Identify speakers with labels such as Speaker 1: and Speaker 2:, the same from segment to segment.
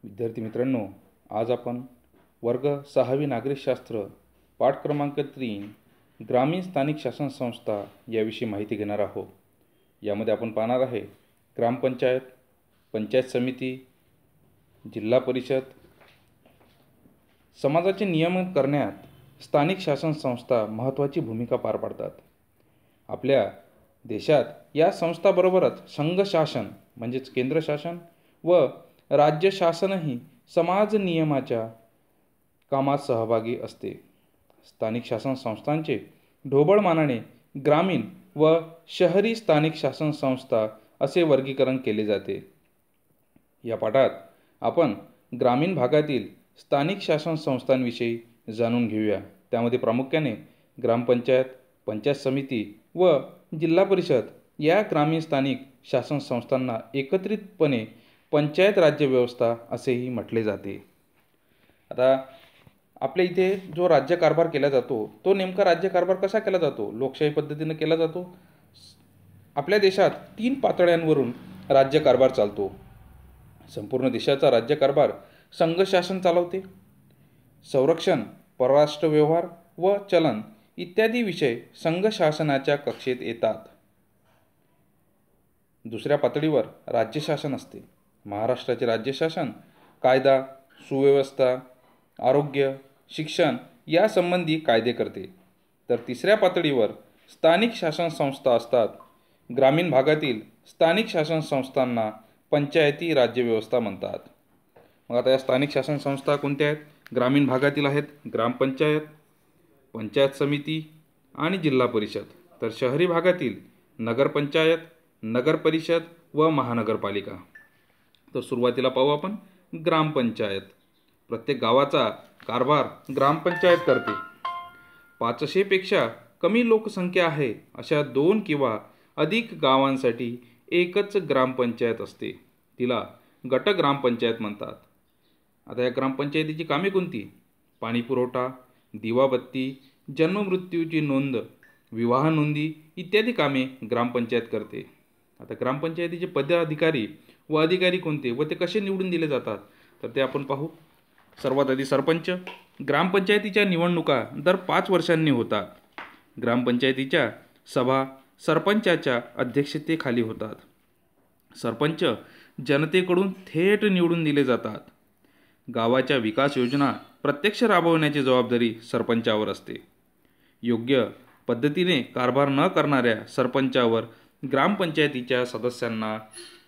Speaker 1: विद्यार्थी मित्रांनो, आज आपण वर्ग 6वी नागरिकशास्त्र पाठ क्रमांक 3 ग्रामीण स्थानिक शासन संस्था याविषयी माहिती घेणार आहोत. यामध्ये आपण पाहणार आहे ग्रामपंचायत, पंचायत समिती, जिल्हा परिषद. समाजाचे नियमन करण्यात स्थानिक शासन संस्था महत्त्वाची भूमिका पार पाडतात. आपल्या देशात या संस्थाबरोबरच संघ शासन म्हणजेच केंद्र शासन व राज्य शासनही समाज नियमाच्या कामात सहभागी असते. स्थानिक शासन संस्थांचे ढोबळमानाने ग्रामीण व शहरी स्थानिक शासन संस्था असे वर्गीकरण केले जाते. या पाठात आपण ग्रामीण भागातील स्थानिक शासन संस्थांविषयी जाणून घेऊया. त्यामध्ये प्रामुख्याने ग्रामपंचायत, पंचायत समिती व जिल्हा परिषद या ग्रामीण स्थानिक शासन संस्थांना एकत्रितपणे पंचायत राज्य व्यवस्था असेही म्हटले जाते. आता आपल्या इथे जो राज्यकारभार केला जातो तो नेमका राज्यकारभार कसा केला जातो? लोकशाही पद्धतीने केला जातो. आपल्या देशात 3 पातळ्यांवरून राज्यकारभार चालतो. संपूर्ण देशाचा राज्यकारभार संघ शासन चालवते. संरक्षण, परराष्ट्र व्यवहार व चलन इत्यादी विषय संघ शासनाच्या कक्षेत येतात. दुसऱ्या पातळीवर राज्य शासन असते. महाराष्ट्राचे राज्य शासन कायदा, सुव्यवस्था, आरोग्य, शिक्षण यासंबंधी कायदे करते. तर तिसऱ्या पातळीवर स्थानिक शासन संस्था असतात. ग्रामीण भागातील स्थानिक शासन संस्थांना पंचायती राज्य व्यवस्था म्हणतात. मग आता या स्थानिक शासन संस्था कोणत्या आहेत? ग्रामीण भागातील आहेत ग्रामपंचायत, पंचायत समिती आणि जिल्हा परिषद. तर शहरी भागातील नगरपंचायत, नगर परिषद व महानगरपालिका. तर सुरुवातीला पाहू आपण ग्रामपंचायत. प्रत्येक गावाचा कारभार ग्रामपंचायत करते. 500 पेक्षा कमी लोकसंख्या आहे अशा 2 किंवा अधिक गावांसाठी एकच ग्रामपंचायत असते. तिला गट ग्रामपंचायत म्हणतात. आता या ग्रामपंचायतीची कामे कोणती? पाणी पुरवठा, दिवाबत्ती, जन्ममृत्यूची नोंद, विवाह नोंदी इत्यादी कामे ग्रामपंचायत करते. आता ग्रामपंचायतीचे पदाधिकारी व अधिकारी कोणते व ते कसे निवडून दिले जातात तर ते आपण पाहू. सर्वात आधी सरपंच. ग्रामपंचायतीच्या निवडणुका दर 5 वर्षांनी होतात. ग्रामपंचायतीच्या सभा सरपंचाच्या अध्यक्षतेखाली होतात. सरपंच जनतेकडून थेट निवडून दिले जातात. गावाच्या विकास योजना प्रत्यक्ष राबवण्याची जबाबदारी सरपंचावर असते. योग्य पद्धतीने कारभार न करणाऱ्या सरपंचावर ग्रामपंचायतीच्या सदस्यांना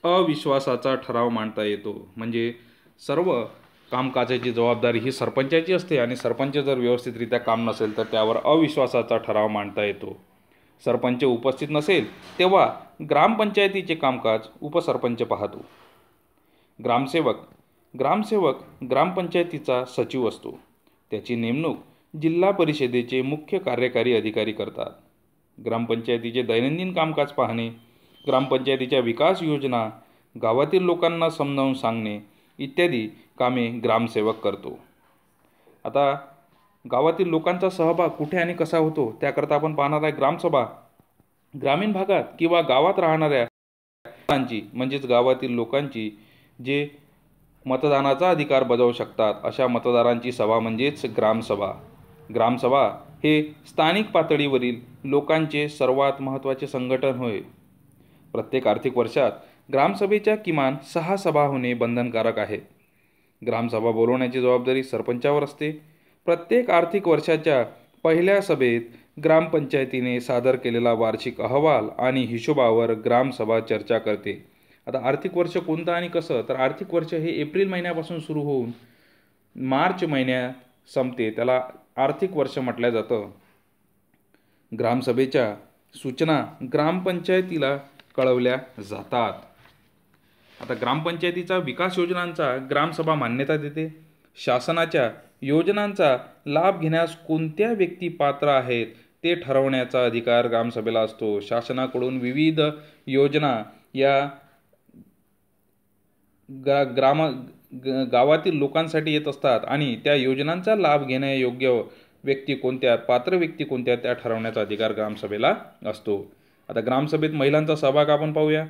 Speaker 1: अविश्वासाचा ठराव मांडता येतो. म्हणजे सर्व कामकाजाची जबाबदारी ही सरपंचाची असते आणि सरपंच जर व्यवस्थितरित्या काम नसेल तर त्यावर अविश्वासाचा ठराव मांडता येतो. सरपंच उपस्थित नसेल तेव्हा ग्रामपंचायतीचे कामकाज उपसरपंच पाहतो. ग्रामसेवक ग्रामपंचायतीचा सचिव असतो. त्याची नेमणूक जिल्हा परिषदेचे मुख्य कार्यकारी अधिकारी करतात. ग्रामपंचायतीचे दैनंदिन कामकाज पाहणे, ग्रामपंचायतीच्या विकास योजना, गावातील लोकांना समजावून सांगणे इत्यादी कामे ग्रामसेवक करतो. आता गावातील लोकांचा सहभाग कुठे आणि कसा होतो त्याकरता आपण पाहणार आहे ग्रामसभा. ग्रामीण भागात किंवा गावात राहणाऱ्या लोकांची म्हणजेच गावातील लोकांची जे मतदानाचा अधिकार बजावू शकतात अशा मतदारांची सभा म्हणजेच ग्रामसभा. ग्रामसभा हे स्थानिक पातळीवरील लोकांचे सर्वात महत्त्वाचे संघटन होय. प्रत्येक आर्थिक वर्षात ग्रामसभेच्या किमान 6 सभा होणे बंधनकारक आहे. ग्रामसभा बोलवण्याची जबाबदारी सरपंचावर असते. प्रत्येक आर्थिक वर्षाच्या पहिल्या सभेत ग्रामपंचायतीने सादर केलेला वार्षिक अहवाल आणि हिशोबावर ग्रामसभा चर्चा करते. आता आर्थिक वर्ष कोणतं आणि कसं तर आर्थिक वर्ष हे एप्रिल महिन्यापासून सुरू होऊन मार्च महिन्यात संपते. त्याला आर्थिक वर्ष म्हटलं जातं. ग्रामसभेच्या सूचना ग्रामपंचायतीला कळवल्या जातात. आता ग्रामपंचायतीचा विकास योजनांचा ग्रामसभा मान्यता देते. शासनाच्या योजनांचा लाभ घेण्यास कोणत्या व्यक्ती पात्र आहेत ते ठरवण्याचा अधिकार ग्रामसभेला असतो. शासनाकडून विविध योजना या गावातील लोकांसाठी येत असतात आणि त्या योजनांचा लाभ घेण्यायोग्य व्यक्ती कोणत्या, पात्र व्यक्ती कोणत्या त्या ठरवण्याचा अधिकार ग्रामसभेला असतो. आता ग्रामसभेत महिलांचा सहभाग आपण पाहूया.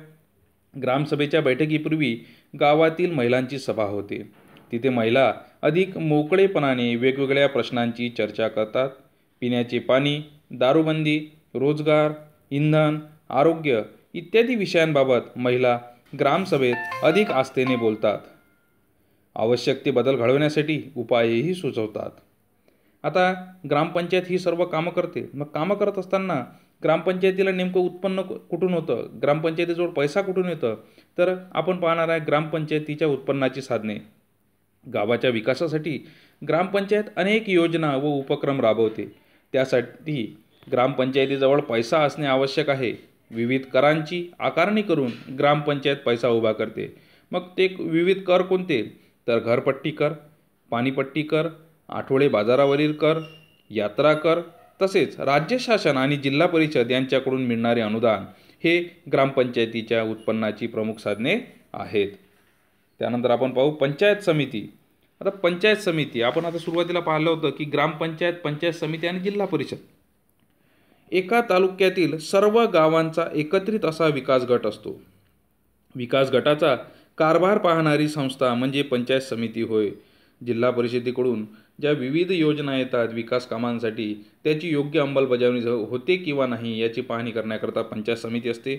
Speaker 1: ग्रामसभेच्या बैठकीपूर्वी गावातील महिलांची सभा होते. तिथे महिला अधिक मोकळेपणाने वेगवेगळ्या प्रश्नांची चर्चा करतात. पिण्याचे पाणी, दारूबंदी, रोजगार, इंधन, आरोग्य इत्यादी विषयांबाबत महिला ग्रामसभेत अधिक आस्थेने बोलतात. आवश्यक ते बदल घडवण्यासाठी उपायही सुचवतात. आता ग्रामपंचायत ही सर्व कामं करते. मग कामं करत असताना ग्रामपंचायतीला नेमकं उत्पन्न कुठून होतं, ग्रामपंचायतीजवळ पैसा कुठून येतं, तर आपण पाहणार आहे ग्रामपंचायतीच्या उत्पन्नाची साधने. गावाच्या विकासासाठी ग्रामपंचायत अनेक योजना व उपक्रम राबवते. त्यासाठी ग्रामपंचायतीजवळ पैसा असणे आवश्यक आहे. विविध करांची आकारणी करून ग्रामपंचायत पैसा उभा करते. मग ते विविध कर कोणते, तर घरपट्टी कर, पाणीपट्टी कर, आठवडे बाजारावरील कर, यात्रा कर, तसेच राज्य शासन आणि जिल्हा परिषद यांच्याकडून मिळणारे अनुदान हे ग्रामपंचायतीच्या उत्पन्नाची प्रमुख साधने आहेत. त्यानंतर आपण पाहू पंचायत समिती. आता पंचायत समिती आपण आता सुरुवातीला पाहिलं होतं की ग्रामपंचायत, पंचायत समिती आणि जिल्हा परिषद एका तालुक्यातील सर्व गावांचा एकत्रित असा विकास गट असतो. विकास गटाचा कारभार पाहणारी संस्था म्हणजे पंचायत समिती होय. जिल्हा परिषदेकडून ज्या विविध योजना येतात विकास कामांसाठी त्याची योग्य अंमलबजावणी होते किंवा नाही याची पाहणी करण्याकरता पंचायत समिती असते.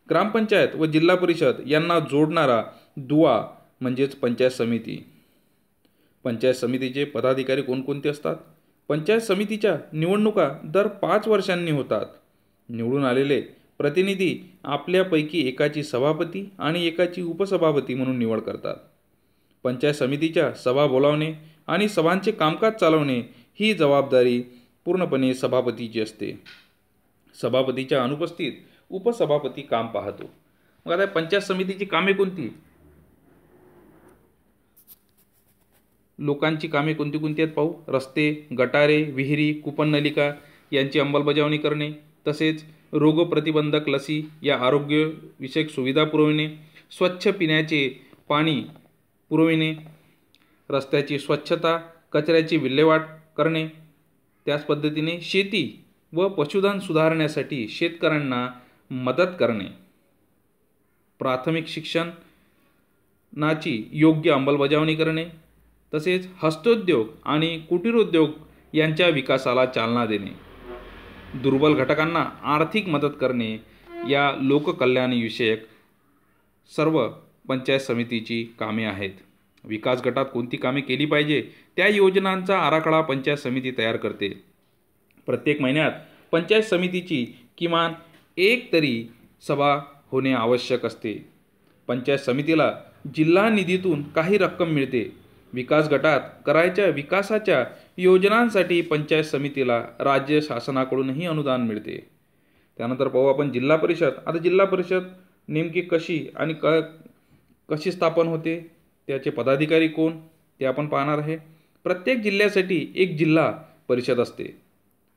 Speaker 1: ग्रामपंचायत व जिल्हा परिषद यांना जोडणारा दुवा म्हणजेच पंचायत समिती. पंचायत समितीचे पदाधिकारी कोणकोणते असतात? पंचायत समितीच्या निवडणुका दर 5 वर्षांनी होतात. निवडून आलेले प्रतिनिधी आपल्यापैकी एकाची सभापती आणि एकाची उपसभापती म्हणून निवड करतात. पंचायत समितीच्या सभा बोलावणे आणि सभांचे कामकाज चालवणे ही जबाबदारी पूर्णपणे सभापतीची असते. सभापतीच्या अनुपस्थित उपसभापती काम पाहतो. मग आता पंचायत समितीची कामे कोणती? लोकांची कामे कोणती कोणती आहेत पाहू. रस्ते, गटारे, विहिरी, कूपननलिका यांची अंमलबजावणी करणे, तसेच रोगप्रतिबंधक लसी या आरोग्यविषयक सुविधा पुरविणे, स्वच्छ पिण्याचे पाणी पुरविणे, रस्त्याची स्वच्छता, कचऱ्याची विल्हेवाट करणे. त्याच पद्धतीने शेती व पशुधन सुधारण्यासाठी शेतकऱ्यांना मदत करणे, प्राथमिक शिक्षणाची योग्य अंमलबजावणी करणे, तसेच हस्तोद्योग आणि कुटीरोद्योग यांच्या विकासाला चालना देणे, दुर्बल घटकांना आर्थिक मदत करणे या लोककल्याणविषयक सर्व पंचायत समितीची कामे आहेत. विकास गटात कोणती कामे केली पाहिजे त्या योजनांचा आराखडा पंचायत समिती तयार करते. प्रत्येक महिन्यात पंचायत समितीची किमान एक तरी सभा होणे आवश्यक असते. पंचायत समितीला जिल्हा निधीतून काही रक्कम मिळते. विकास गटात करायच्या विकासाच्या योजनांसाठी पंचायत समितीला राज्य शासनाकडूनही अनुदान मिळते. त्यानंतर पाहू आपण जिल्हा परिषद. आता जिल्हा परिषद नेमकी कशी आणि कशी स्थापन होते, त्याचे पदाधिकारी कोण ते आपण पाहणार आहे. प्रत्येक जिल्ह्यासाठी एक जिल्हा परिषद असते.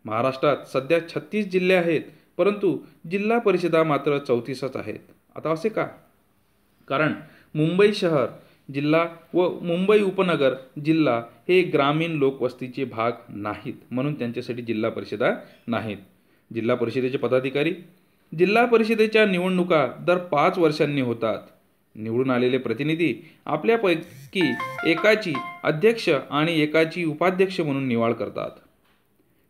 Speaker 1: महाराष्ट्रात सध्या 36 जिल्हे आहेत, परंतु जिल्हा परिषदा मात्र 34च आहेत. आता असे का? कारण मुंबई शहर जिल्हा व मुंबई उपनगर जिल्हा हे ग्रामीण लोकवस्तीचे भाग नाहीत, म्हणून त्यांच्यासाठी जिल्हा परिषदा नाहीत. जिल्हा परिषदेचे पदाधिकारी. जिल्हा परिषदेच्या निवडणुका दर 5 वर्षांनी होतात. निवडून आलेले प्रतिनिधी आपल्यापैकी एकाची अध्यक्ष आणि एकाची उपाध्यक्ष म्हणून निवड करतात.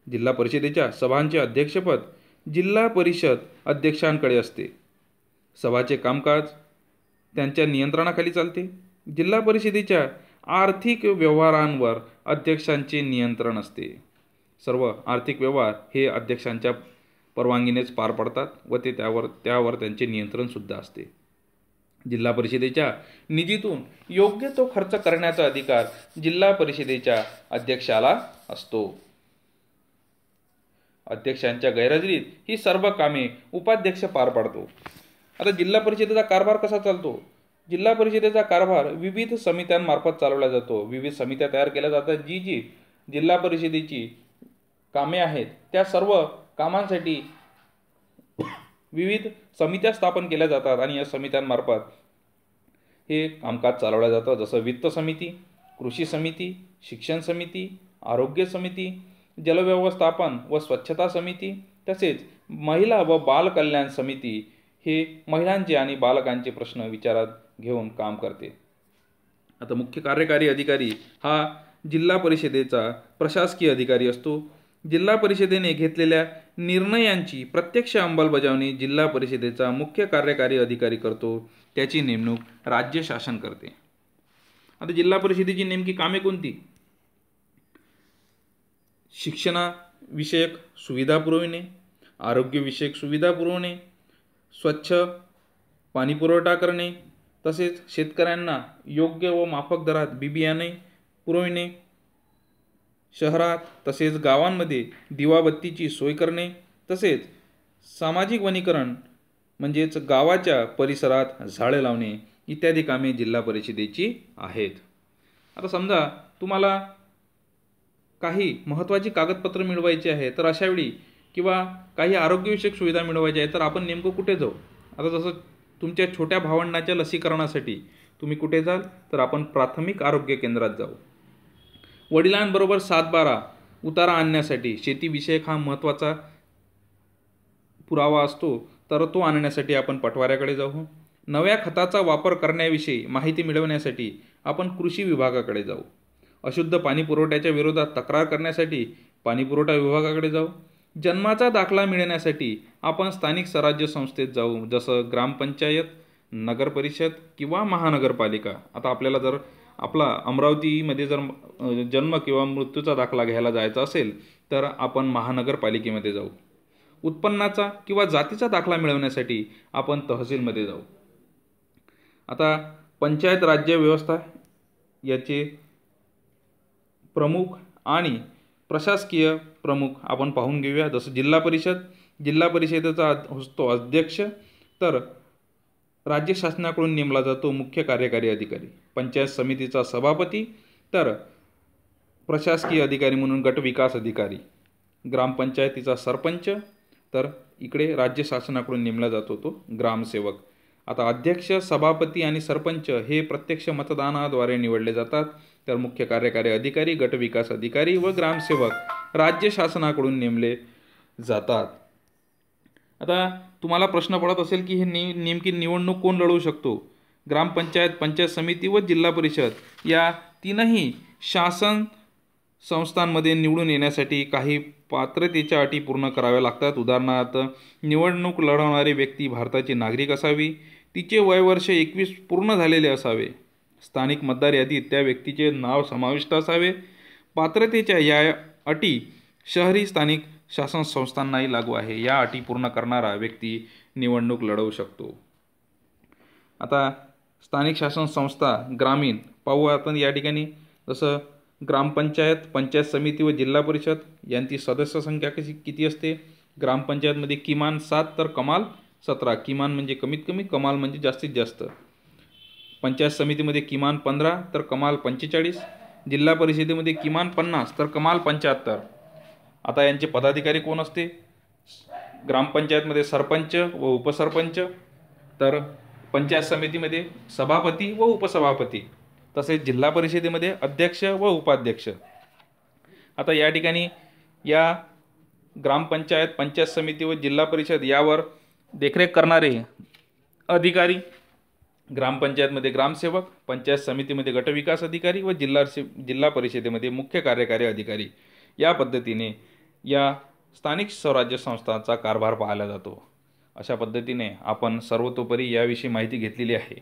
Speaker 1: जिल्हा परिषदेच्या सभांचे अध्यक्षपद जिल्हा परिषद अध्यक्षांकडे असते. सभाचे कामकाज त्यांच्या नियंत्रणाखाली चालते. जिल्हा परिषदेच्या आर्थिक व्यवहारांवर अध्यक्षांचे नियंत्रण असते. सर्व आर्थिक व्यवहार हे अध्यक्षांच्या परवानगीनेच पार पडतात व त्यावर त्यांचे नियंत्रणसुद्धा असते. जिल्हा परिषदेच्या निधीतून योग्य तो खर्च करण्याचा अधिकार जिल्हा परिषदेच्या अध्यक्षाला असतो. अध्यक्षांच्या गैरहजेरीत ही सर्व कामे उपाध्यक्ष पार पाडतो. आता जिल्हा परिषदेचा कारभार कसा चालतो? जिल्हा परिषदेचा कारभार विविध समित्यांमार्फत चालवला जातो. विविध समित्या तयार केल्या जातात. जी जिल्हा परिषदेची कामे आहेत त्या सर्व कामांसाठी विविध समित्या स्थापन केल्या जातात आणि या समित्यांमार्फत हे कामकाज चालवलं जातं. जसं वित्त समिती, कृषी समिती, शिक्षण समिती, आरोग्य समिती, जलव्यवस्थापन व स्वच्छता समिती, तसेच महिला व बाल कल्याण समिती हे महिलांचे आणि बालकांचे प्रश्न विचारात घेऊन काम करते. आता मुख्य कार्यकारी अधिकारी हा जिल्हा परिषदेचा प्रशासकीय अधिकारी असतो. जिल्हा परिषदेने घेतलेल्या निर्णयांची प्रत्यक्ष अंमलबजावणी जिल्हा परिषदेचा मुख्य कार्यकारी अधिकारी करतो. त्याची नेमणूक राज्य शासन करते. आता जिल्हा परिषदेची नेमकी कामे कोणती? शिक्षणाविषयक सुविधा पुरविणे, आरोग्यविषयक सुविधा पुरवणे, स्वच्छ पाणीपुरवठा करणे, तसेच शेतकऱ्यांना योग्य व माफक दरात बी बियाणे पुरविणे, शहरात तसेच गावांमध्ये दिवाबत्तीची सोय करणे, तसेच सामाजिक वनीकरण म्हणजेच गावाच्या परिसरात झाडे लावणे इत्यादी कामे जिल्हा परिषदेची आहेत. आता समजा तुम्हाला काही महत्त्वाची कागदपत्र मिळवायची आहे, तर अशावेळी किंवा काही आरोग्यविषयक सुविधा मिळवायच्या आहे, तर आपण नेमकं कुठे जाऊ? आता जसं तुमच्या छोट्या भावंडाच्या लसीकरणासाठी तुम्ही कुठे जाल? तर आपण प्राथमिक आरोग्य केंद्रात जाऊ. वडिलांबरोबर 7/12 उतारा आणण्यासाठी शेतीविषयक हा महत्त्वाचा पुरावा असतो, तर तो आणण्यासाठी आपण पटवाऱ्याकडे जाऊ. नव्या खताचा वापर करण्याविषयी माहिती मिळवण्यासाठी आपण कृषी विभागाकडे जाऊ. अशुद्ध पाणी पुरवठ्याच्या विरोधात तक्रार करण्यासाठी पाणीपुरवठा विभागाकडे जाऊ. जन्माचा दाखला मिळवण्यासाठी आपण स्थानिक स्वराज्य संस्थेत जाऊ, जसं ग्रामपंचायत, नगरपरिषद किंवा महानगरपालिका. आता आपल्याला जर आपला अमरावतीमध्ये जर जन्म किंवा मृत्यूचा दाखला घ्यायला जायचा असेल, तर आपण महानगरपालिकेमध्ये जाऊ. उत्पन्नाचा किंवा जातीचा दाखला मिळवण्यासाठी आपण तहसीलमध्ये जाऊ. आता पंचायत राज्य व्यवस्था याचे प्रमुख आणि प्रशासकीय प्रमुख आपण पाहून घेऊया. जसं जिल्हा परिषदेचा असतो अध्यक्ष, तर राज्य शासनाकडून नेमला जातो मुख्य कार्यकारी अधिकारी. पंचायत समितीचा सभापती, तर प्रशासकीय अधिकारी म्हणून गट विकास अधिकारी. ग्रामपंचायतीचा सरपंच, तर इकडे राज्य शासनाकडून नेमला जातो तो ग्रामसेवक. आता अध्यक्ष, सभापती आणि सरपंच हे प्रत्यक्ष मतदानाद्वारे निवडले जातात, तर मुख्य कार्यकारी अधिकारी, गट विकास अधिकारी व ग्रामसेवक राज्य शासनाकडून नेमले जातात. आता तुम्हाला प्रश्न पडत असेल की हे नेमकी निवडणूक कोण लढवू शकतो? ग्रामपंचायत, पंचायत समिती व जिल्हा परिषद या तीनही शासन संस्थांमध्ये निवडून येण्यासाठी काही पात्रतेच्या अटी पूर्ण कराव्या लागतात. उदाहरणार्थ, निवडणूक लढवणारी व्यक्ती भारताची नागरिक असावी, तिचे वयवर्ष 21 पूर्ण झालेले असावे, स्थानिक मतदार यादीत त्या व्यक्तीचे नाव समाविष्ट असावे. पात्रतेच्या या अटी शहरी स्थानिक शासन संस्थांनाही लागू आहे. या अटी पूर्ण करणारा व्यक्ती निवडणूक लढवू शकतो. आता स्थानिक शासन संस्था ग्रामीण पाहू आपण या ठिकाणी. जसं ग्रामपंचायत, पंचायत समिती व जिल्हा परिषद यांची सदस्य संख्या किती असते? ग्रामपंचायतमध्ये किमान 7 तर कमाल 17. किमान म्हणजे कमीत कमी, कमाल म्हणजे जास्तीत जास्त. पंचायत समितीमध्ये किमान 15 तर कमाल 45. जिल्हा परिषदेमध्ये किमान 50 तर कमाल 75. आता यांचे पदाधिकारी कोण असते? ग्रामपंचायतमध्ये सरपंच व उपसरपंच, तर पंचायत समितीमध्ये सभापती व उपसभापती, तसेच जिल्हा परिषदेमध्ये अध्यक्ष व उपाध्यक्ष. आता या ठिकाणी या ग्रामपंचायत, पंचायत समिती व जिल्हा परिषद यावर देखरेख करणारे अधिकारी ग्रामपंचायतमध्ये ग्रामसेवक, पंचायत समितीमध्ये गटविकास अधिकारी व जिल्हा परिषदेमध्ये मुख्य कार्यकारी अधिकारी. या पद्धतीने या स्थानिक स्वराज्य संस्थांचा कारभार पाहिला जातो. अशा पद्धतीने आपण सर्वतोपरी याविषयी माहिती घेतलेली आहे.